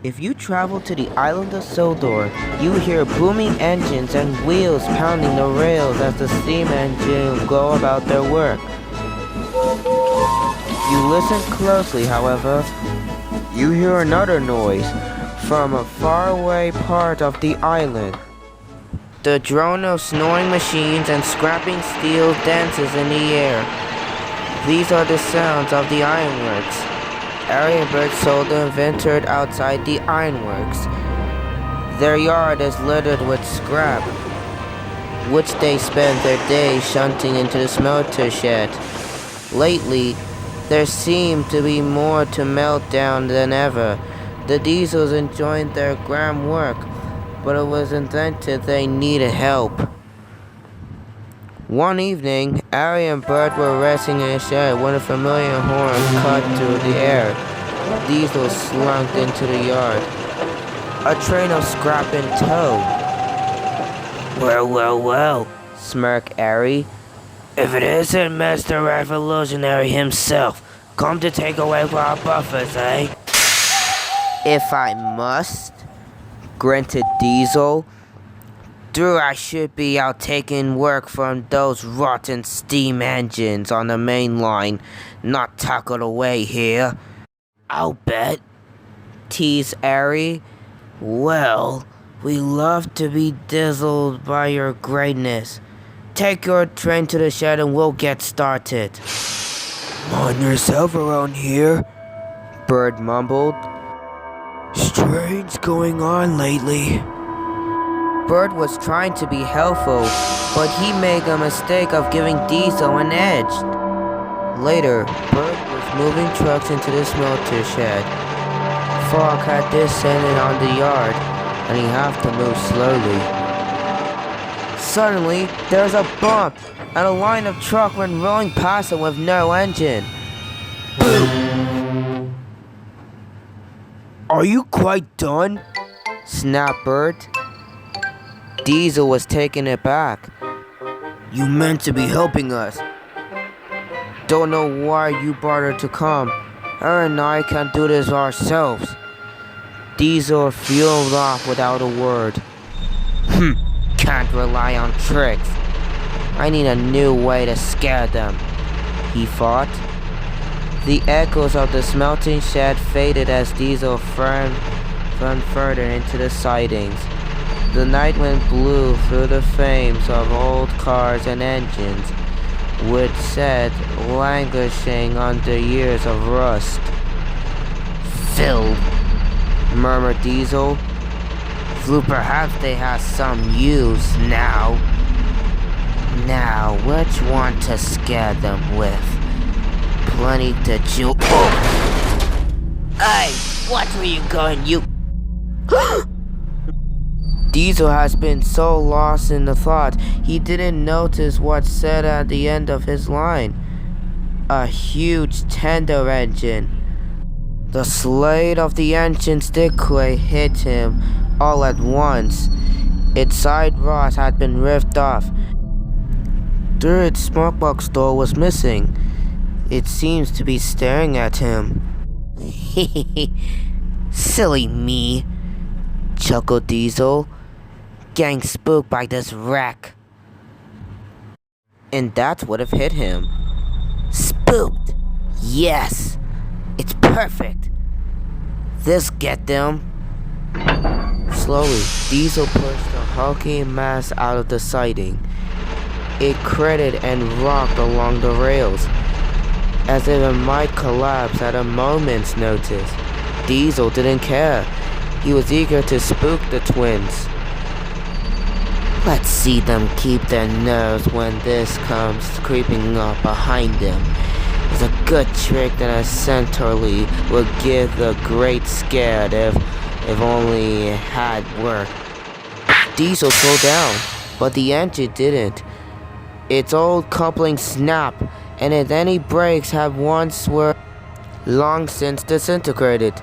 If you travel to the island of Sodor, you hear booming engines and wheels pounding the rails as the steam engines go about their work. If you listen closely, however, you hear another noise from a faraway part of the island. The drone of snoring machines and scrapping steel dances in the air. These are the sounds of the ironworks. Arry and Bert sold and ventured outside the ironworks. Their yard is littered with scrap, which they spend their days shunting into the smelter shed. Lately, there seemed to be more to melt down than ever. The diesels enjoyed their grim work, but it was invented they needed help. One evening, Arry and Bert were resting in a shed when a familiar horn cut through the air. Diesel slunk into the yard, a train of scrap in tow. Well, smirked Arry. If it isn't Mr. Revolutionary himself, come to take away our buffers, eh? If I must, grunted Diesel. Through I should be out taking work from those rotten steam engines on the main line, not tuckered away here. I'll bet, teased Arry. Well, we love to be dazzled by your greatness. Take your train to the shed and we'll get started. Mind yourself around here, Bert mumbled. Strange going on lately. Bert was trying to be helpful, but he made the mistake of giving Diesel an edge. Later, Bert was moving trucks into the smelter shed. Fog had descended on the yard, and he had to move slowly. Suddenly, there was a bump, and a line of trucks went rolling past him with no engine. Boom! Are you quite done? Snapped Bert. Diesel was taking it back. You meant to be helping us. Don't know why you bothered to come. Her and I can't do this ourselves. Diesel fueled off without a word. Can't rely on tricks. I need a new way to scare them, he thought. The echoes of the smelting shed faded as Diesel ran further into the sidings. The night wind blew through the frames of old cars and engines, which sat languishing under years of rust. Filled, murmured Diesel. Though perhaps they have some use now. Now, which one to scare them with? Plenty to chew. Oh! Hey, what were you going, you? Diesel has been so lost in the thought, he didn't notice what's said at the end of his line. A huge tender engine. The slate of the engine's deckway hit him all at once. Its side rods had been ripped off. Third Smokebox Door was missing. It seems to be staring at him. Silly me, chuckled Diesel. Getting spooked by this wreck. And that's what have hit him. Spooked! Yes! It's perfect! This get them. Slowly, Diesel pushed the hulking mass out of the siding. It cratered and rocked along the rails, as if it might collapse at a moment's notice. Diesel didn't care. He was eager to spook the twins. Let's see them keep their nerves when this comes creeping up behind them. It's a good trick that a centrally would give the great scared if only it had worked. Diesel slowed down, but the engine didn't. Its old coupling snapped, and if any brakes had once were long since disintegrated.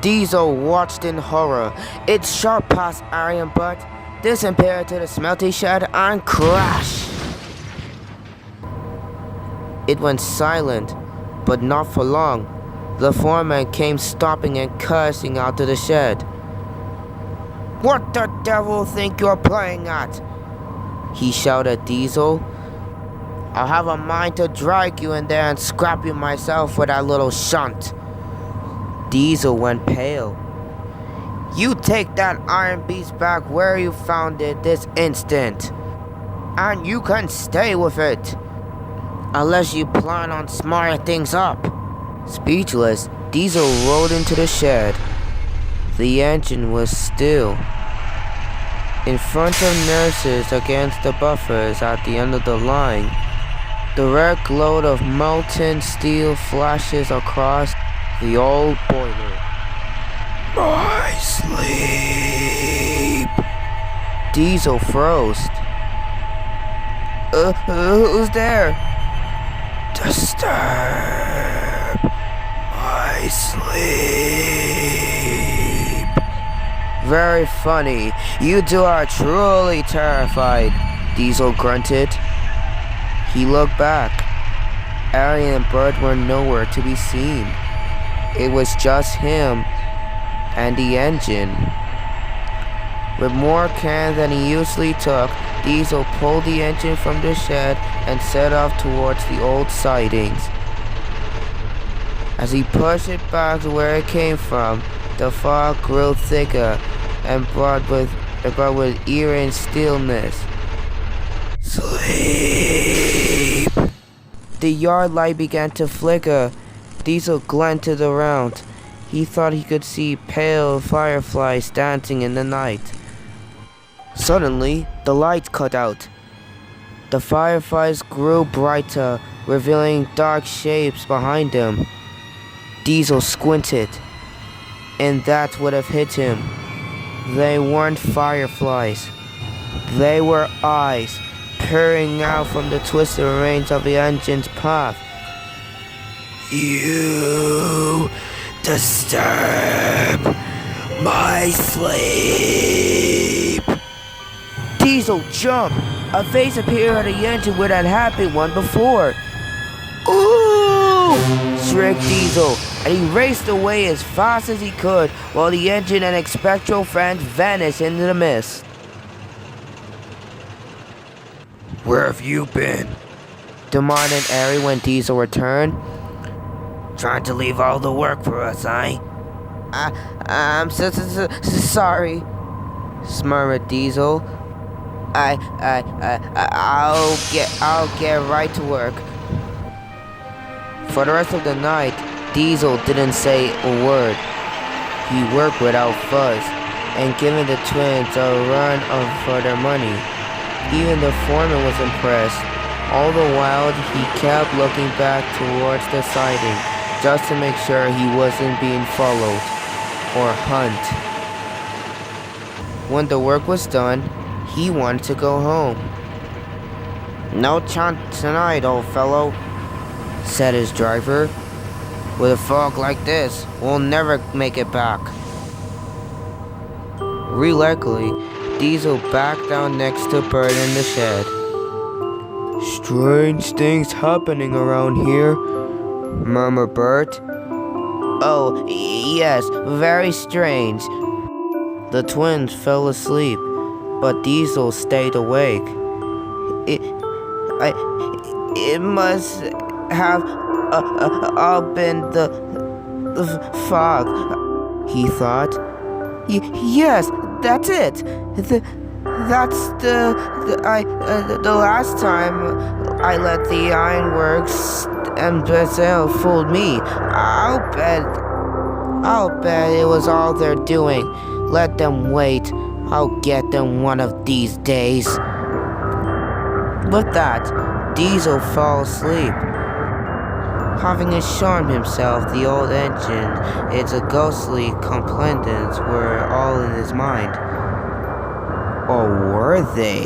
Diesel watched in horror. It shot past Arry and Bert, disappeared to the smelting shed, and crashed. It went silent, but not for long. The foreman came stomping and cursing out to the shed. "What the devil think you're playing at?" he shouted at Diesel. "I'll have a mind to drag you in there and scrap you myself with that little shunt." Diesel went pale. "You take that iron beast back where you found it this instant. And you can stay with it. Unless you plan on smarting things up." Speechless, Diesel rolled into the shed. The engine was still. In front of nurses against the buffers at the end of the line, the red glow of molten steel flashes across the old boiler. "My sleep." Diesel froze. Who's there?" "Disturb my sleep." "Very funny. You two are truly terrified," Diesel grunted. He looked back. Arry and Bert were nowhere to be seen. It was just him and the engine. With more can than he usually took, Diesel pulled the engine from the shed and set off towards the old sidings. As he pushed it back to where it came from, the fog grew thicker and brought with eerie stillness. "Sleep." The yard light began to flicker. Diesel glinted around. He thought he could see pale fireflies dancing in the night. Suddenly, the light cut out. The fireflies grew brighter, revealing dark shapes behind him. Diesel squinted, and that would have hit him. They weren't fireflies. They were eyes, peering out from the twisted reins of the engine's path. "You disturb my sleep." Diesel jumped. A face appeared at the engine where that happened one before. "Ooh!" shrieked Diesel, and he raced away as fast as he could while the engine and its spectral friend vanished into the mist. "Where have you been?" demanded Arry when Diesel returned. "Trying to leave all the work for us, eh?" I'm sorry," murmured Diesel. I'll get right to work." For the rest of the night, Diesel didn't say a word. He worked without fuss, and given the twins a run for their money. Even the foreman was impressed. All the while, he kept looking back towards the siding, just to make sure he wasn't being followed or hunted. When the work was done, he wanted to go home. "No chance tonight, old fellow," said his driver. "With a fog like this, we'll never make it back." Reluctantly, Diesel backed down next to Bert in the shed. "Strange things happening around here," murmured Bert. "Oh, yes, very strange." The twins fell asleep, but Diesel stayed awake. It must have all been the fog," he thought. Yes, that's it. That's the last time I let the Ironworks and Brazil fooled me. I'll bet it was all they're doing. Let them wait. I'll get them one of these days." With that, Diesel fell asleep. Having assured himself the old engine, its ghostly complaints were all in his mind. Or were they?